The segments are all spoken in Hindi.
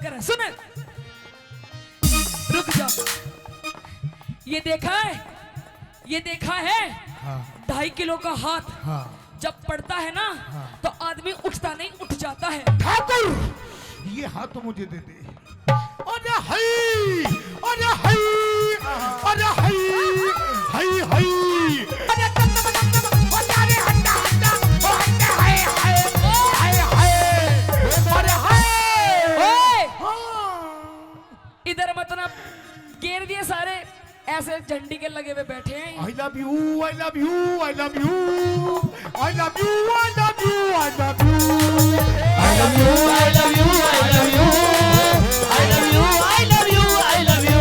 कर सुन, रुक जा। ये देखा है, ये देखा है, हाँ 2.5 किलो का हाथ हाँ जब पड़ता है ना हाँ। तो आदमी उठता नहीं, उठ जाता है। ठाकुर ये हाथ तो मुझे दे दे। अरे हाय, अरे हाय, अरे हाय, हाय हाय, अरे तम तम तम तम, अरे हट्टा हट्टा, ओ हट्टा हाय हाय, हाय हाय, अरे हाय। ओए हाँ इधर मत ना, घेर दिए सारे, ऐसे झंडी के लगे हुए बैठे हैं। I love you, I love you, I love you, I love you, I love you, I love you, I love you, I love you, I love you, I love you, I love you, I love you।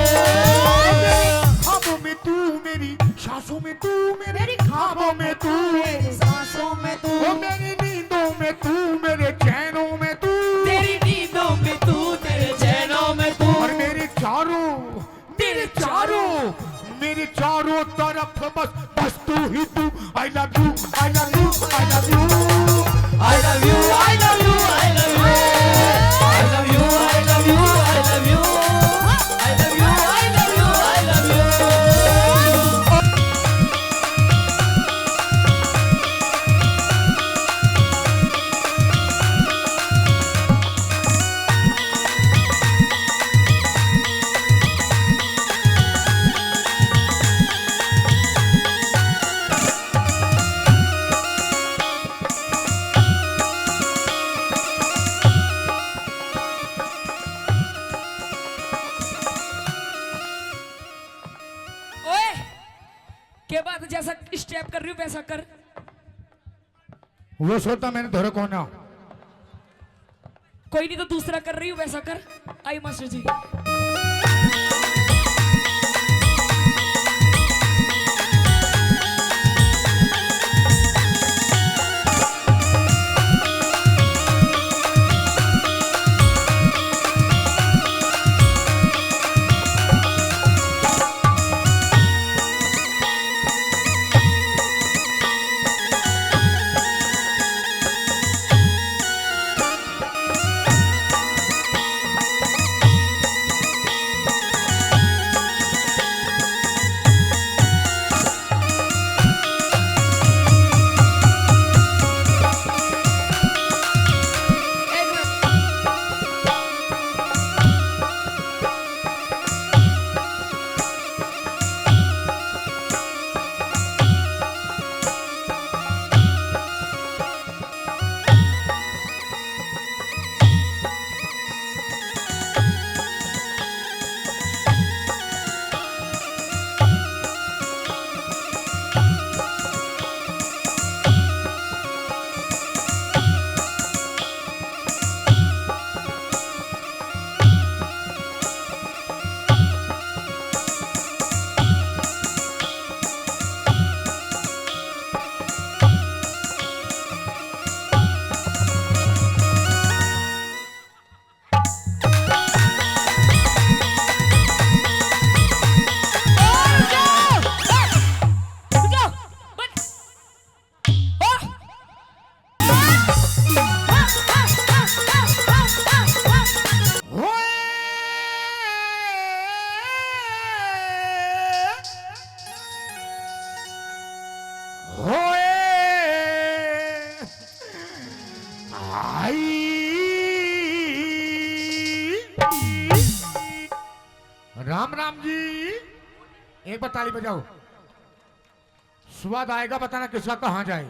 ख्वाबों में तू मेरी, सांसों में तू मेरी, ख्वाबों में तू मेरी, सांसों में तू, ओ मेरी नींदों में तू, मेरे चैनों में तू, तेरी नींदों में तू, तेरे चैनों में तू, और मेरे चारों, मेरे चारों तरफ बस बस तू ही तू। I love you, I love you, I love you, I love you, I love you, I love you, I love you, I love you, I love you, I love you, I love you, I love you। ओए के बाद जैसा स्टेप कर रही हूँ वैसा कर। वो सोता मैंने धोरे कौन है? कोई नहीं तो दूसरा कर रही हूँ वैसा कर। आई मास्टर जी। राम राम जी, एक बार ताली बजाओ। स्वाद आएगा, बताना किसका कहाँ जाए।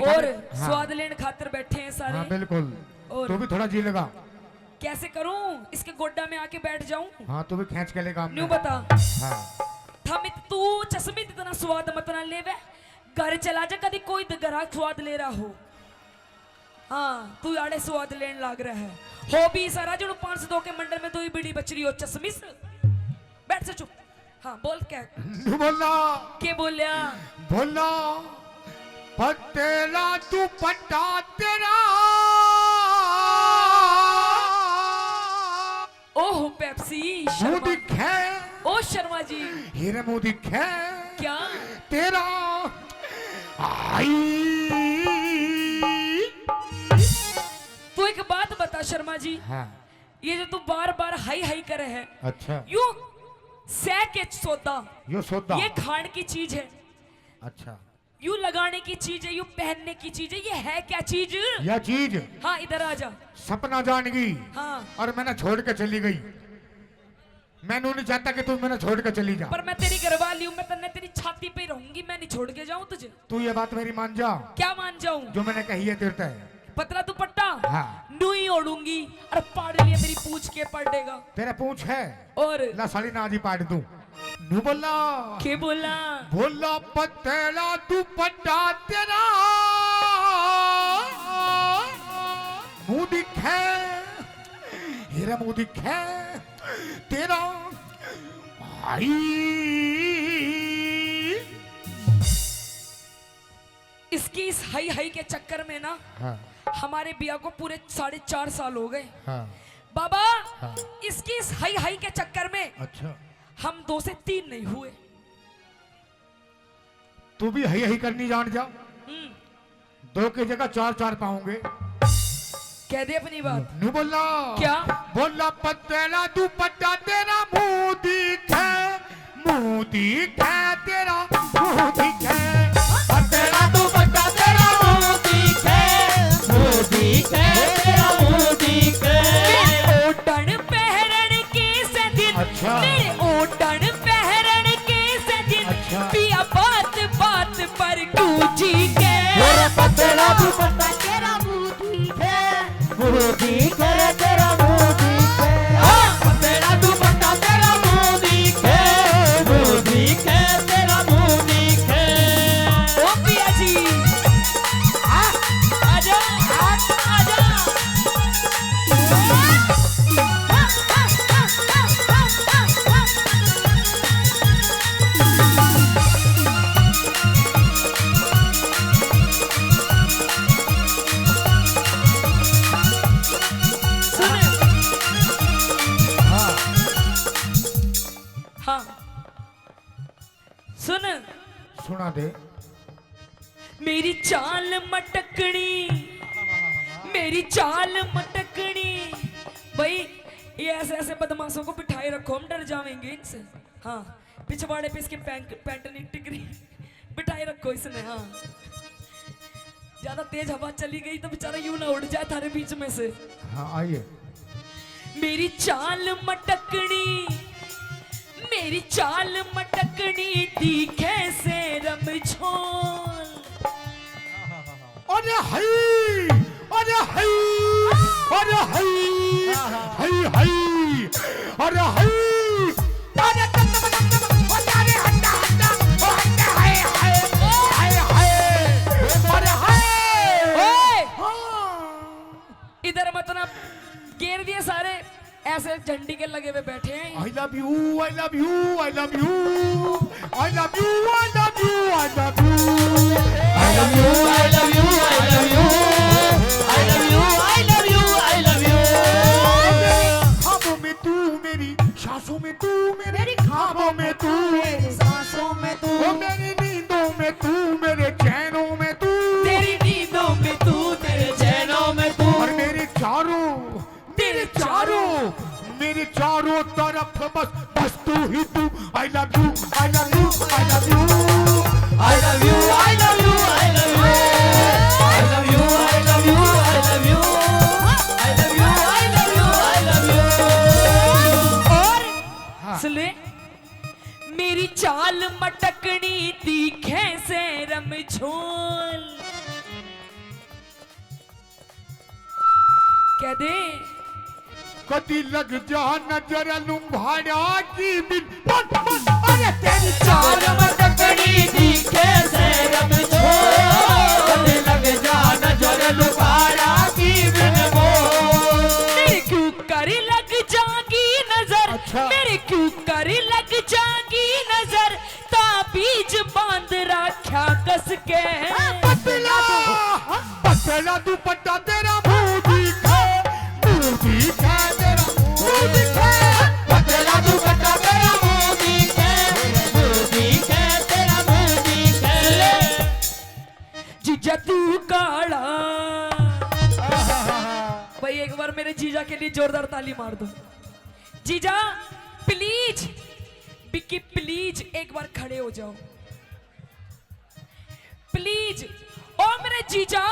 और हाँ, स्वाद लेने खातिर बैठे हैं सारे। हाँ बिल्कुल। और तो भी थोड़ा जी लेगा। कैसे करूं, इसके गोड्डा में आके बैठ जाऊं? हाँ तो भी खींच के लेगा। न्यू बता। हाँ थमित तू चश्मित इतना स्वाद मत ना लेवे, घर चला जा, कभी कोई ग्राहक स्वाद ले रहा हो। हाँ तू आड़े स्वाद लेने लाग रहा है। हो भी सारा जो 502 के मंडल में 2 बीड़ी बच रही हो चश्मिस। बैठ से चुप। हाँ बोल क्या बोलना, के बोलिया बोलना तेरा तू पट्टा तेरा। ओह पेप्सी मुंह शर्मा। दिखे, ओ शर्मा जी हीरे मुंह दिखे क्या तेरा। आई तू एक बात बता शर्मा जी, हाँ ये जो तू बार बार हाई हाई करे है, अच्छा यू सह के सौदा, यो सौदा, ये खाने की चीज है, अच्छा यू लगाने की चीज है, यू पहनने की चीज है, ये है क्या चीज? यह चीज हाँ इधर आ जा। सपना जान गई हाँ और मैंने छोड़ के चली गई। मैं नहीं चाहता कि तू मैंने छोड़ के चली जा, पर मैं तेरी घरवाली हूँ, मैं तन्ने तेरी छाती पे ही रहूंगी, मैं नहीं छोड़ के जाऊं तुझे। तू ये बात मेरी मान जा, क्या मान जाऊं? जो मैंने कही है तेरे तय। पतला दुपट्टा हाँ। नूई ओढ़ूंगी और पाड़ लिया मेरी पूछ के पड़ेगा। तेरा पूछ है और ला साड़ी ना जी पाड़ दूं। नू बोला के बोला बोला पतेला दुपट्टा तेरा मुंह दिखे, हीरा मुंह दिखे तेरा आई। इसकी इस हाई हाई के चक्कर में ना हाँ हमारे बिया को पूरे 4.5 साल हो गए हाँ बाबा। हाँ। इसकी इस हाई हाई के चक्कर में अच्छा हम 2 से 3 नहीं हुए। तू भी हई हई करनी जान जा, 2 की जगह 4 पाऊंगे। कह दे अपनी बात। नू बोला क्या बोला पतेला दुपट्टा तेरा मुंह दिखे, मुंह दिखे तेरा मुंह दिखे, पतेला दुपट्टा तेरा मुंह दिखे, मुंह दिखे तेरा मुंह दिखे। ओटन पहरन के से दिन, अच्छा। मेरे ओटन पहरन के से दिन, अच्छा। पिया बात बात पर गूंजी के। तेरा पतेला दुपट्टा तेरा मुंह दिखे, मुंह दिखे तेरा मुंह दिखे, पतेला दुपट्टा तेरा मुंह दिखे, मुंह दिखे तेरा मुंह दिखे। ओ पिया जी आजा आजा। सुन हाँ हाँ सुन, सुना दे। मेरी चाल मटकनी, मेरी चाल मटकनी। भाई ये ऐसे ऐसे बदमाशों को बिठाए रखो, हम डर जाएंगे इनसे। हाँ पिछवाड़े पे इसके पैंट नहीं टिकरी, बिठाए रखो इसने। हाँ ज्यादा तेज हवा चली गई तो बेचारा यूं ना उड़ जाए थारे बीच में से। हाँ आइए। मेरी चाल मटकनी, मेरी चाल मटकनी दिखे से रमझोल। अरे हई, अरे हई, अरे हई, हई हई, अरे हई, अरे तम तम तम तम, अरे हंडा हंडा, ओ हंडा हाय हाय, हाय हाय, अरे हाय। ओए हाँ। इधर मत ना, घेर दिए सारे, ऐसे झंडी के लगे हुए बैठे हैं। I love you, I love you, I love you, I love you, I love you, I love you, I love you, I love you, I love you, I love you, I love you, I love you। ख्वाबों में तू मेरी, सांसों में तू मेरी, ख्वाबों में तू मेरी, सांसों में तू, ओ मेरी नींदों में तू, मेरे चैनों में तू, तेरी नींदों में तू, तेरे चैनों में तू, और मेरे चारों, मेरे चारों, मेरे चारों तरफ बस बस तू ही तू। I love you, I love you, I love you, I love you, I love you, I love you, I love you, I love you, I love you, I love you, I love you, I love you। और सुन ले, मेरी चाल मटकनी दिखे से रमझोल। कह दे कदी लग जा नजर लुम्भाड़ा की बिन, अरे तेरी चाल मटकनी दिखे से रमझोल, कदी लग जा नजर लुम्भाड़ा की बिन बोल। मेरे क्यों कर लग जागी नजर, अच्छा। मेरे क्यों कर लग जागी नजर, ताबीज बांध रखा कस के। पतला, पतला दुपट्टा तेरा मुंह दिखे, मुंह दिखे तेरा मुंह दिखे, पतला दुपट्टा तेरा मुंह दिखे, मुंह दिखे तेरा मुंह दिखे। जीजा तू काला, भाई एक बार मेरे जीजा के लिए जोरदार ताली मार दो। जीजा प्लीज, बिक्की प्लीज एक बार खड़े हो जाओ प्लीज। ओ मेरे जीजा,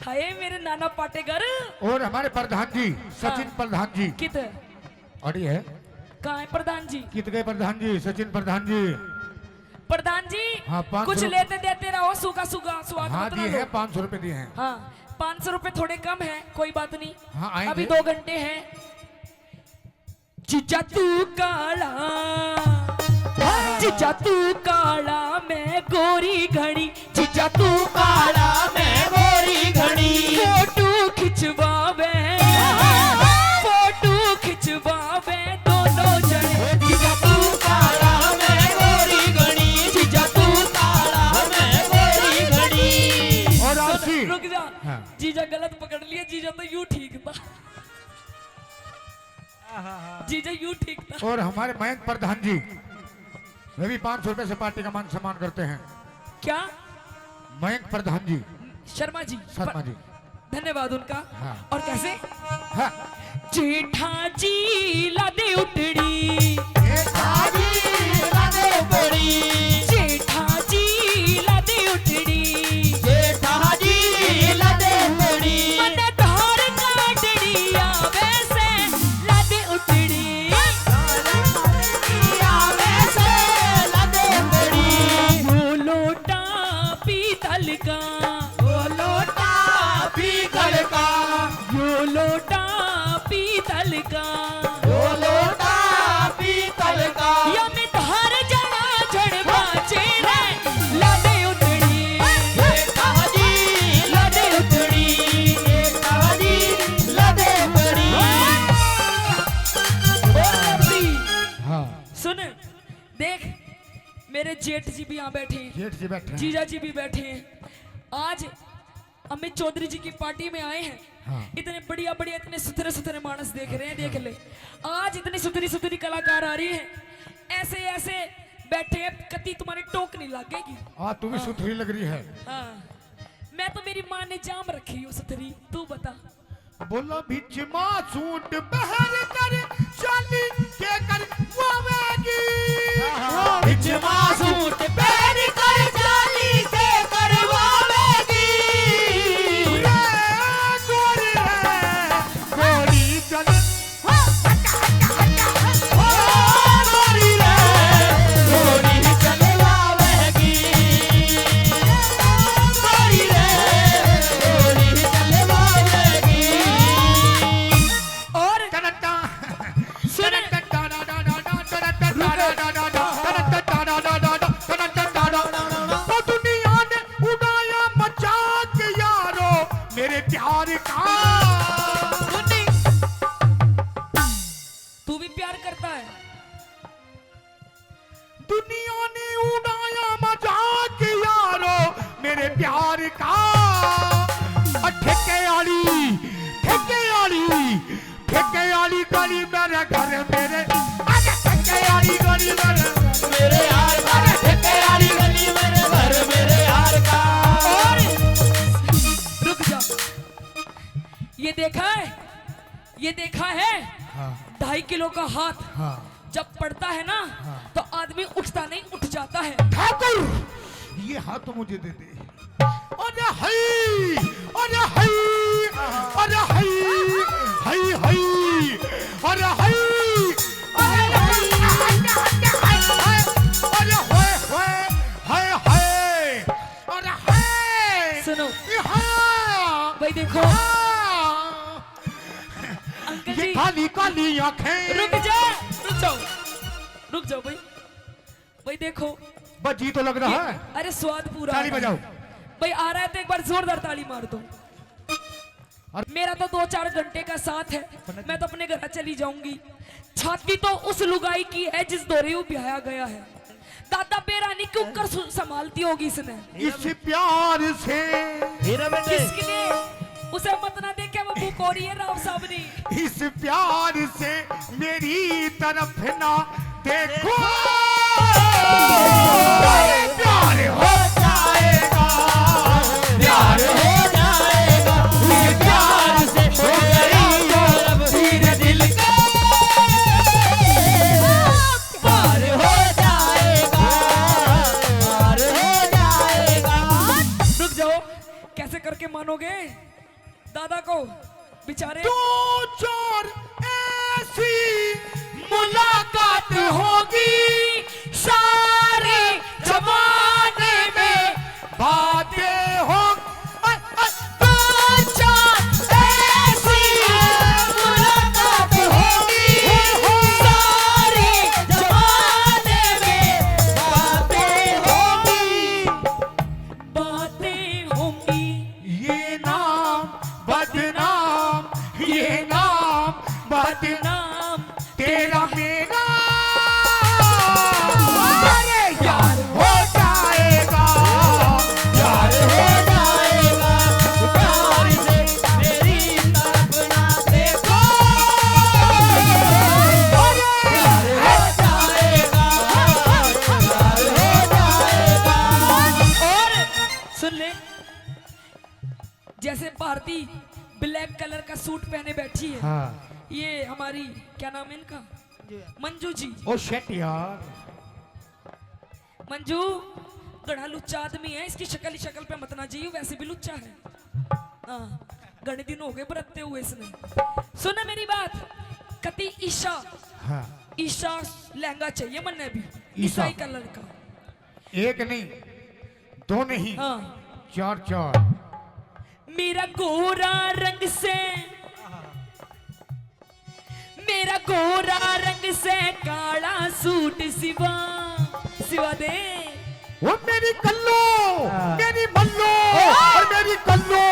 हाय मेरे नाना पाटेकर और हमारे प्रधान जी सचिन हाँ। प्रधान जी कित अड़ी है। कहाँ है प्रधान जी? कित गए प्रधान जी? सचिन प्रधान जी। प्रधान जी हाँ, 500 कुछ लेते देते रहो, सूखा सूखा स्वाद हाँ मत दिए ना लो। हैं, 500 रुपए दिए हैं। हाँ 500 रुपए थोड़े कम है, कोई बात नहीं। हाँ, आएंगे। अभी 2 घंटे हैं। जीजा तू काला, जीजा तू काला मैं गोरी घड़ी, जीजा तू काला मैं गोरी घड़ी। फोटो खिंचवावे, फोटो खिंचवावे दोनों जने। जीजा तू काला मैं गोरी घड़ी, जीजा तू काला मैं गोरी घड़ी। और आरसी रुक जा, हाँ। जीजा गलत पकड़ लिया, जीजा तो यूं ठीक था, जीजा यूं ठीक था। और हमारे मयंक प्रधान जी वे भी 500 रुपए से पार्टी का मान सम्मान करते हैं। क्या? मयंक प्रधान जी शर्मा जी, शर्मा जी। धन्यवाद उनका। हाँ। और कैसे? हाँ। जेठा जी लादे उतड़ी, जेठा जी लादे उतड़ी, जेठा जी लादे उतड़ी, जेठा जी लादे उतड़ी। मन धार काटड़ी आवे से लादे उतड़ी, आवे से लादे उतड़ी। वो लोटा पीतल का, वो लोटा पीतल का, वो लोटा पीतल का, वो लोटा पीतल का। या में धार जड़ा झड़ बाचे रे लादे उतड़ी। जेठा जी लादे उतड़ी, जेठा जी लादे उतड़ी। हाँ सुन देख, मेरे जेठ जी भी यहाँ बैठे हैं, जेठ जी बैठे हैं। जीजा जी भी बैठे हैं। आज अमित चौधरी जी की पार्टी में आए हैं। हाँ। इतने बढ़िया बढ़िया, इतने सुथरे सुथरे मानस देख रहे हैं, देख ले। आज इतनी सुथरी सुथरी कलाकार आ रही है, ऐसे ऐसे बैठे हैं, कति तुम्हारी टोक नहीं लगेगी। हाँ तू भी सुथरी लग रही है। हाँ, मैं तो मेरी माँ ने जाम रखी हूँ सुथरी, तू बता। बोलो बिच सूट बहर कर चाली के कर वावेगी। बिच सूट बहर कर चाली के कर वावेगी। गोरी चल गोरी रे गोरी चल वावेगी। गोरी रे गोरी चल वावेगी। और सुन, दुनिया ने उड़ाया मजाक यारो मेरे प्यार का। तू भी प्यार करता है? दुनिया ने उड़ाया मजाक यारो मेरे प्यार का। ठेके आली गली मेरे घर मेरे। ठेके आली गली मेरे यार का। ठेके आली गली मेरे घर मेरे यार का। और रुक जा, ये देखा है, ये देखा है? हाँ 2.5 किलो का हाथ हाँ। जब पड़ता है ना, तो आदमी उठता नहीं, उठ जाता है। ठाकुर ये हाथ तो मुझे दे दे। अरे हई, अरे हई, अरे हई, हई हई, अरे हई, अरे हई, अरे होए होए, हाय हाय, अरे हाय। सुनो हाँ, भाई, देखो हाँ। अंकल ये जी, काली काली आंखें। रुक जा, रुक जाओ, रुक जाओ भाई। भाई देखो, बजी तो लग रहा है। अरे स्वाद पूरा ताली आ रहा है। बजाओ। भाई आ रहा है तो एक बार जोरदार ताली मार दो। मेरा तो 2-4 घंटे का साथ है, मैं तो अपने घर चली जाऊंगी। छाती तो उस लुगाई की है जिस दौरे वो ब्याया गया है। दादा बेरानी क्यों कर संभालती होगी इसने? इस प्यार से किसके लिए? उसे मत ना देखे, वो बुकोरी है राव साहब ने। इस प्यार से मेरी तरफ ना देखो। प्यार हो जाएगा, प्यार हो जाएगा, ये प्यार से हो गया। मानोगे दादा को बेचारे। दो चार ऐसी मुलाकात होगी सारे जमाने में बातें हो। दो चार ऐसी मुलाकात होगी सारे जमाने में बातें होगी। बातें होंगी ये नाम बदनाम, ये नाम बदनाम तेरा मेरा अरे यार हो जाएगा, यार हो जाएगा। प्यार से मेरी तरफ ना देखो, अरे यार हो जाएगा, यार हो जाएगा। और सुन ले, जैसे भारती ब्लैक कलर का सूट पहने बैठी है, हाँ ये हमारी क्या नाम है इनका, मंजू जी। ओ शेट यार, मंजू गड़ा लुच्चा आदमी है, इसकी शक्ल ही शक्ल पे मत ना जाइए, वैसे भी लुच्चा है। हाँ घने दिन हो गए बरतते हुए इसने। सुना मेरी बात, कति ईशा हाँ ईशा लहंगा चाहिए मन्ने भी ईशा। ईसाई कलर का। एक नहीं, दो नहीं, हाँ चार चार। मेरा गोरा रंग से, मेरा गोरा रंग से काला सूट सिवा सिवा दे। वो मेरी कल्लो, मेरी मल्लो, और मेरी कल्लो,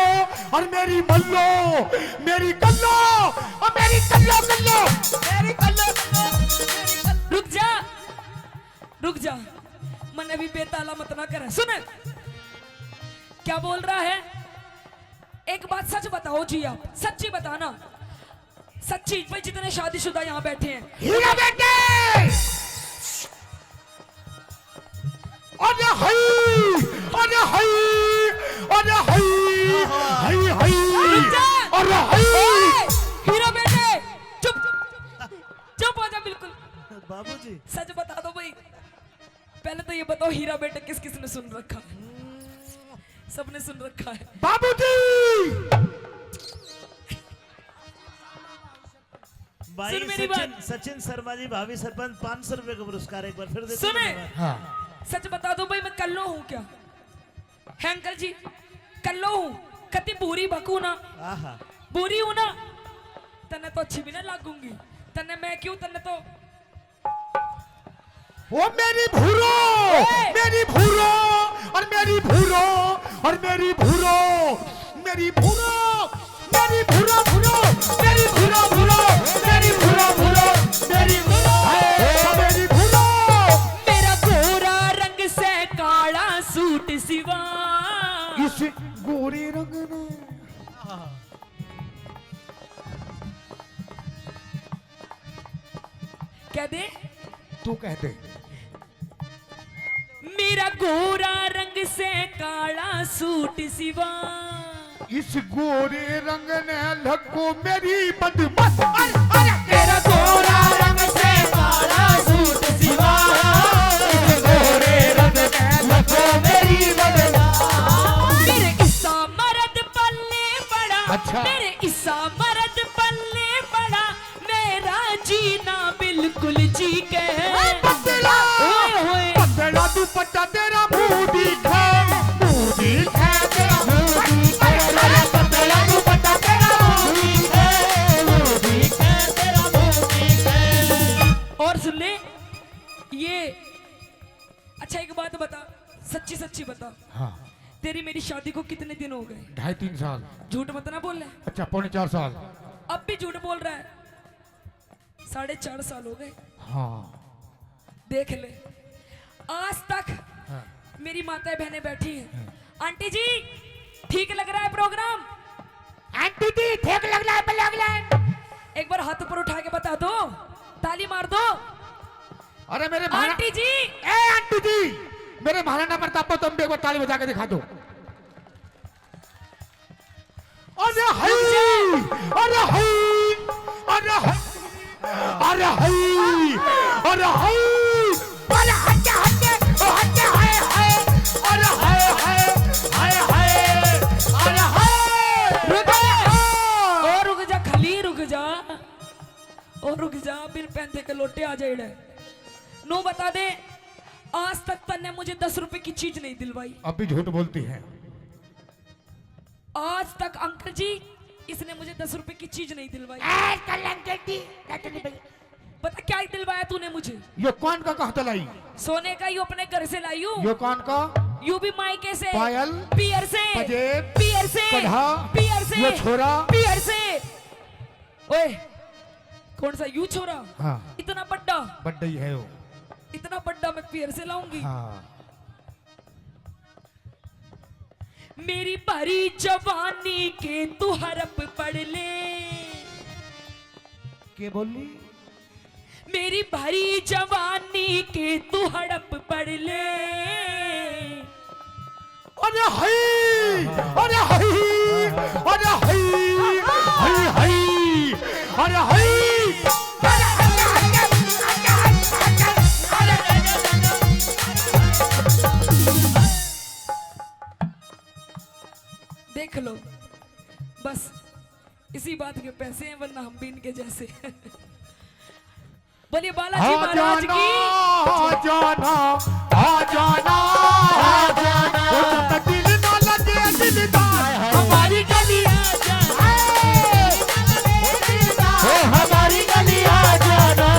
और मेरी मल्लो, मेरी कल्लो, और मेरी कल्लो कल्लो, मेरी कल्लो कल्लो। रुक जा मन अभी बेताला मत ना करे। सुन क्या बोल रहा है, एक बात सच बताओ जी, आप सच्ची बताना, सच्ची। भाई जितने शादीशुदा यहाँ बैठे हैं, हीरा बेटे, अरे हाय, अरे हाय, अरे हाय, हाय हाय, अरे हाय। हीरा बेटे चुप चुप हो जा बिल्कुल। बाबूजी सच बता दो भाई, पहले तो ये बताओ हीरा बेटे किस किस ने सुन रखा? सबने सुन रखा है। बाबूजी भाई सुन मेरी सचिन शर्मा जी भावी सरपंच 500 रुपए का पुरस्कार एक बार फिर देते सुने। हैं। हाँ सच बता दो भाई, मैं कल्लो हूँ क्या? है अंकल जी, कल्लो हूँ, कति बुरी बकू ना, आहा बुरी हूँ ना, तन्ने तो अच्छी भी ना लागूंगी, तन्ने मैं क्यों, तन्ने तो वो मेरी भूरो, मेरी भूरो, और मेरी भूरो, और मेरी भूरो, मेरी भूरो, मेरी भूरो भूरो, मेरी भूरो भूरो, मेरी भूरो भूरो, मेरी भूरो, मेरी भूरो। मेरा गोरा रंग से काला सूट सिवा। इस गोरे रंग ने कह दे, तू कह दे। मेरा गोरा रंग से काला सूट सिवा। इस गोरे रंग ने लको मेरी बदमस्त। तेरा गोरा रंग से काला सूट सिवा, इस गोरे रंग ने लको मेरी बदमस्त। मेरे ईसा मर्द पल्ले पड़ा, अच्छा। मेरे ईसा मर्द पल्ले पड़ा, मेरा जीना बिल्कुल जी के। पतला, ओए होए पतला दुपट्टा तेरा मुंह दिखा, मुंह दिखा तेरा मुंह दिखा। अरे पतला दुपट्टा तेरा मुंह दिखा, मुंह दिखा तेरा मुंह दिखा। और सुन ले ये, अच्छा एक बात बता, सच्ची सच्ची बता, हाँ तेरी मेरी शादी को कितने दिन हो गए? 2.5-3 साल। झूठ मत ना बोल रहा है, अच्छा 4.5 साल। अब भी झूठ बोल रहा है। 4.5 साल हो गए। हाँ देख ले, आज तक हाँ। मेरी माताएं बहनें बैठी हैं। आंटी जी ठीक लग रहा है प्रोग्राम? आंटी जी ठीक लग रहा है, लग रहा है। एक बार हाथ ऊपर उठा के बता दो, ताली मार दो। अरे मेरे आंटी जी, ए आंटी जी, मेरे महाराणा प्रताप को तुम भी एक बार ताली बजा के दिखा दो। अरे हाय, अरे हाय, अरे हाय, अरे हाय, अरे हाय, अरे हटे हटे हटे, हाय हाय, अरे हाय हाय, हाय हाय, अरे हाय। पहनते के लोटे आ जाए नो बता दे आज तक तन्ने मुझे 10 रुपए की चीज नहीं दिलवाई। अब भी झूठ बोलती है। आज तक अंकल जी इसने मुझे 10 रुपए की चीज नहीं दिलवाई। पता क्या दिलवाया तूने मुझे? ये कौन का कहता लाई? सोने का यू अपने घर से लाई हूँ। ये कौन का? यू भी मायके से। पायल, पियर से, पजेब, पियर से, कढ़ा, पियर से, ये छोरा, पियर से। ओए कौन सा यू छोरा? हाँ इतना बड्डा? बड्डा ही है वो। इतना बड्डा मैं पियर से लाऊंगी? हाँ मेरी भरी जवानी के तू हरप पढ़ ले। के बोली? मेरी भरी जवानी के तू हड़प पढ़ ले। अरे हाय, अरे हाय, अरे हाय, हाय हाय, अरे हाय। देख लो बस इसी बात के पैसे हैं वरना हम भी इनके जैसे। बोलिए बालाजी महाराज की। आ जाना, आ जाना, आ जाना, कुछ दिल ना लगे दिलदार, हमारी गली आ जाना, हमारी गली आ जाना,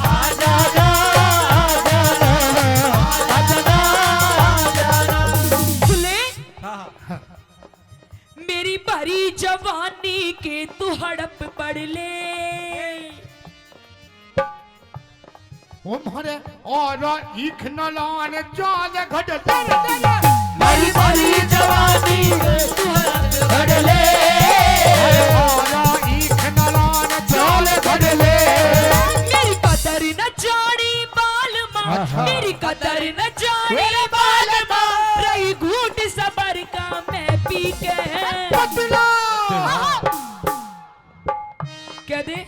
आ जाना, आ जाना, आ जाना। सुने मेरी भरी जवानी के तू हड़प पढ़ ले। ओ मारे और ईख न लान चाल घट मेरी भरी जवानी तू घट ले। और ईख न लान चाल घट ले। मेरी कदर न जानी बाल माँ, मेरी कदर न जानी बाल माँ, रही घूट सबर का मैं पी के पतला कह दे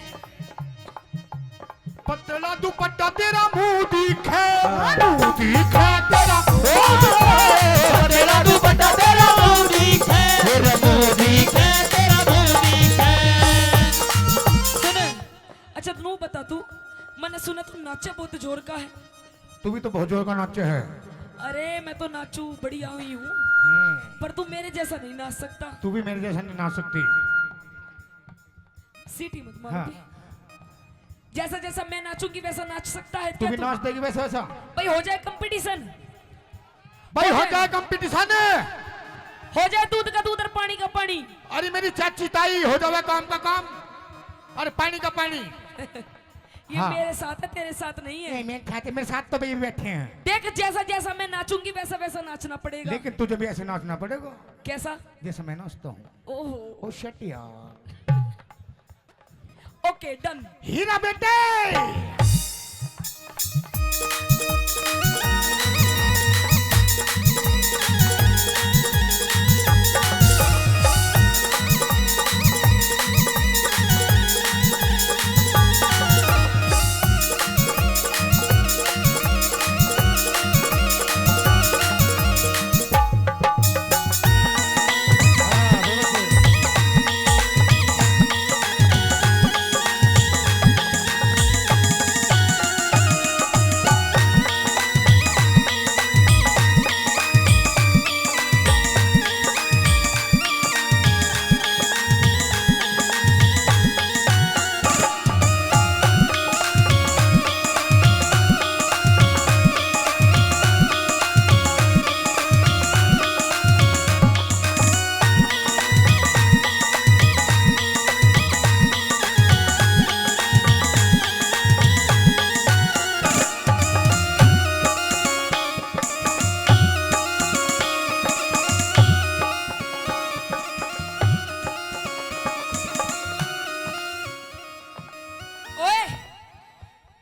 पतला दुपट्टा तेरा मुंह दिखे, मुंह दिखे तेरा, तेरा दुपट्टा तेरा मुंह दिखे, तेरा मुंह दिखे, तेरा मुंह दिखे। सुन अच्छा तू बता तू मैंने सुना तू नाचा बहुत जोर का है। तू भी तो बहुत जोर का नाचे है। अरे मैं तो नाचू बढ़िया हुई हूँ पर तू मेरे जैसा नहीं नाच सकता। तू भी मेरे जैसा नहीं नाच सकती। सीटी मत मार हाँ। दे। जैसा जैसा मैं नाचूंगी वैसा नाच सकता है तू क्या भी तू? नाच देगी वैसा वैसा। भाई हो जाए कंपटीशन, भाई हो जाए कंपटीशन। हो जाए दूध का दूध और पानी का पानी। अरे मेरी चाची ताई हो जावे काम का काम और पानी का पानी। ये हाँ। मेरे साथ है तेरे साथ नहीं है। मेरे खाते मेरे साथ तो भी बैठे हैं। देख जैसा जैसा मैं नाचूंगी वैसा वैसा नाचना पड़ेगा। लेकिन तुझे भी ऐसे नाचना पड़ेगा कैसा? जैसे मैं नाचता हूँ। ओहो ओ शट यार। Okay done. हीरा बेटे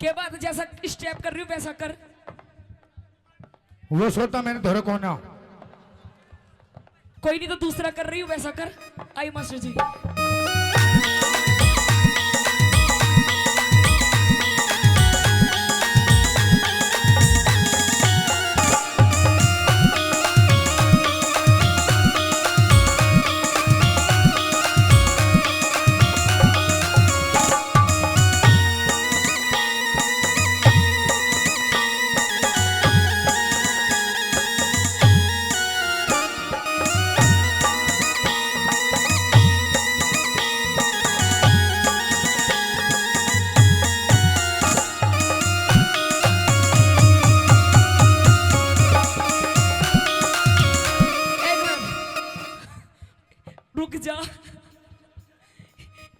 के बाद जैसा स्टेप कर रही हूँ वैसा कर। वो सोता मैंने धोरे को ना। कोई नहीं तो दूसरा कर रही हूँ वैसा कर। आई मास्टर जी। रुक जा,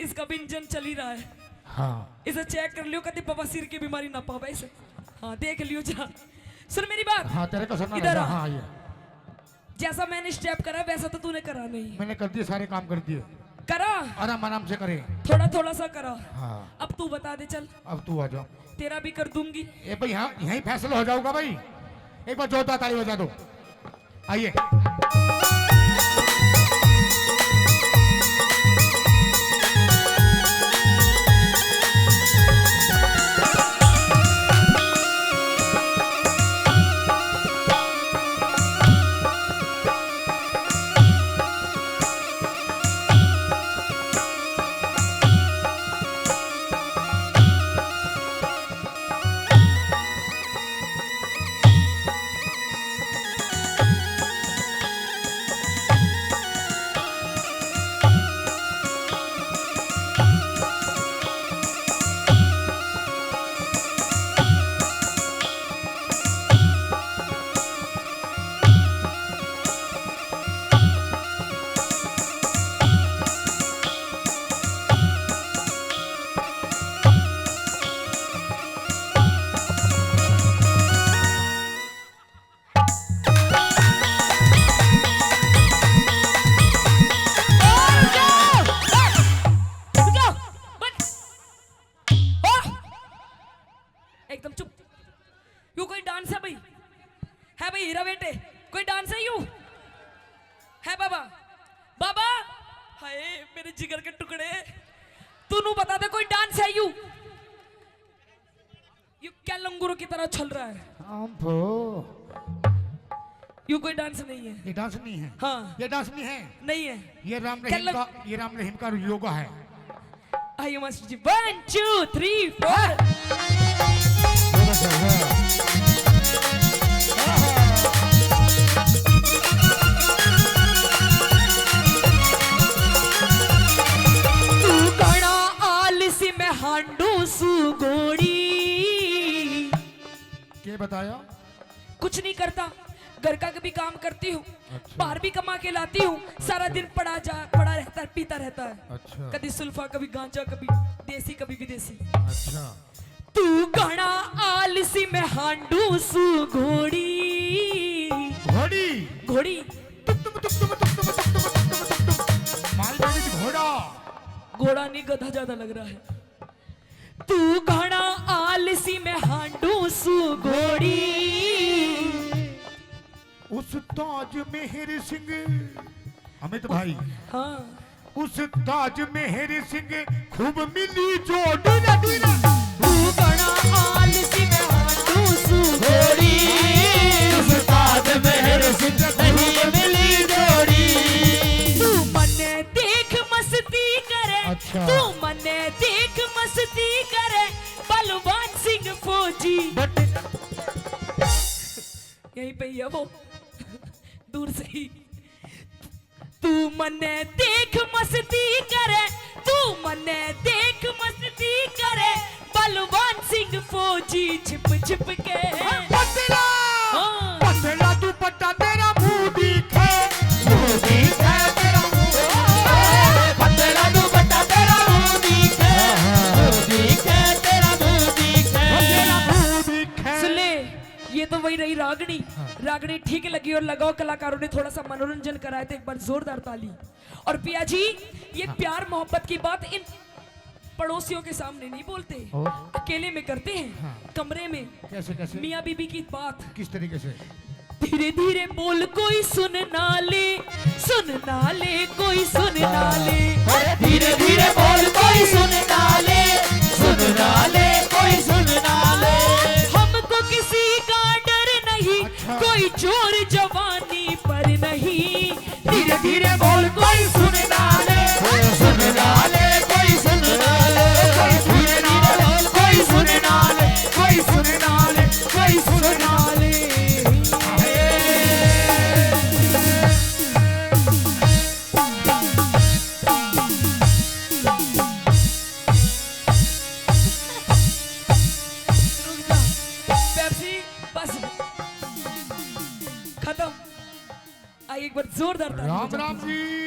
इसका भी इंजन चल ही रहा है। हाँ इसे चेक कर लियो, कभी बवासीर की बीमारी ना पावे इसे। हाँ देख लियो जा। सुन मेरी बात, हाँ तेरे को सुनना इधर रहेगा। आ। हाँ ये जैसा मैंने स्टेप करा वैसा तो तूने करा नहीं। मैंने कर दिए, सारे काम कर दिए, करा, आराम आराम से करे। थोड़ा थोड़ा सा करा। हाँ अब तू बता दे, चल अब तू आ जाओ। तेरा भी कर दूंगी। ए भाई यहाँ यहीं फैसला हो जाऊंगा भाई। एक बार जोरदार ताली बजा दो। आइए एकदम चुप। यू कोई डांस है भाई? है भाई हीरा बेटे, कोई डांस है यू? है बाबा? बाबा हाय मेरे जिगर के टुकड़े, तू नू बता दे कोई डांस है यू? यू क्या लंगूरों की तरह चल रहा है? यू कोई डांस नहीं है। ये डांस नहीं है। हाँ ये डांस नहीं है। नहीं है। ये राम रहीम का योगा है। आई मस्ट जी 1 2 3 4। तू घड़ा आलसी में हांडू सू गोड़ी। क्या बताया? कुछ नहीं करता, घर का कभी काम करती हूँ, अच्छा। बाहर भी कमा के लाती हूँ, सारा दिन पड़ा रहता है, पीता रहता है। अच्छा कभी सुल्फा, कभी गांजा, कभी देसी, कभी विदेशी। अच्छा। तू घड़ा आलसी में हांडू सू घोड़ी। घोड़ी घोड़ी मालगाड़ी की घोड़ा। घोड़ा नहीं, गधा ज्यादा लग रहा है। तू घड़ा आलसी में हांडू सू घोड़ी। उस ताज मेहर सिंह, अमित भाई, हाँ उस ताज मेहर सिंह खूब मिली जोड़ी ना दीना। तू घड़ा आलसी में हांडू सू घोड़ी। उस ताज मेहर सिंह नहीं मिली जोड़ी। तू मने देख मस्ती करे। अच्छा। तू मने देख मस्ती करे, बलवान सिंह फौजी। यहीं पे ही है वो, दूर से ही। तू मने देख मस्ती करे, तू मने देख मस्ती करे, बलवान सिंह फौजी छिप छिप के। पतला हाँ। पतला दुपट्टा तेरा मुंह दिखे, मुंह दिखे तेरा मुंह। पतला दुपट्टा तेरा मुंह दिखे, मुंह दिखे तेरा मुंह दिखे, तेरा मुंह दिखे। सुन ले, ये तो वही रही रागनी। रागनी ठीक लगी और लगाओ कलाकारों ने थोड़ा सा मनोरंजन कराया, तो एक बार जोरदार ताली। और पिया जी, ये प्यार मोहब्बत की बात इन पड़ोसियों के सामने नहीं बोलते, और? अकेले में करते हैं, कमरे में। कैसे कैसे? मियाँ बीबी की बात। किस तरीके से? धीरे धीरे बोल, कोई सुन ना ले, सुन ना ले, कोई सुन ना ले। धीरे धीरे बोल, कोई सुन ना ले, सुन ना ले, कोई सुन ना ले। हमको किसी का डर नहीं, अच्छा। कोई जोर जवानी पर नहीं। धीरे धीरे बोल, कोई सुन ना ले, सुन ना ले, कोई सुन ना ले, कोई सुन ना ले, कोई सुन ना ले, कोई सुन ना ले, कोई सुन ना ले। रुक जा, पेप्सी बस खत्म। आई एक बार जोरदार ताली राम बजाओ। राम जी।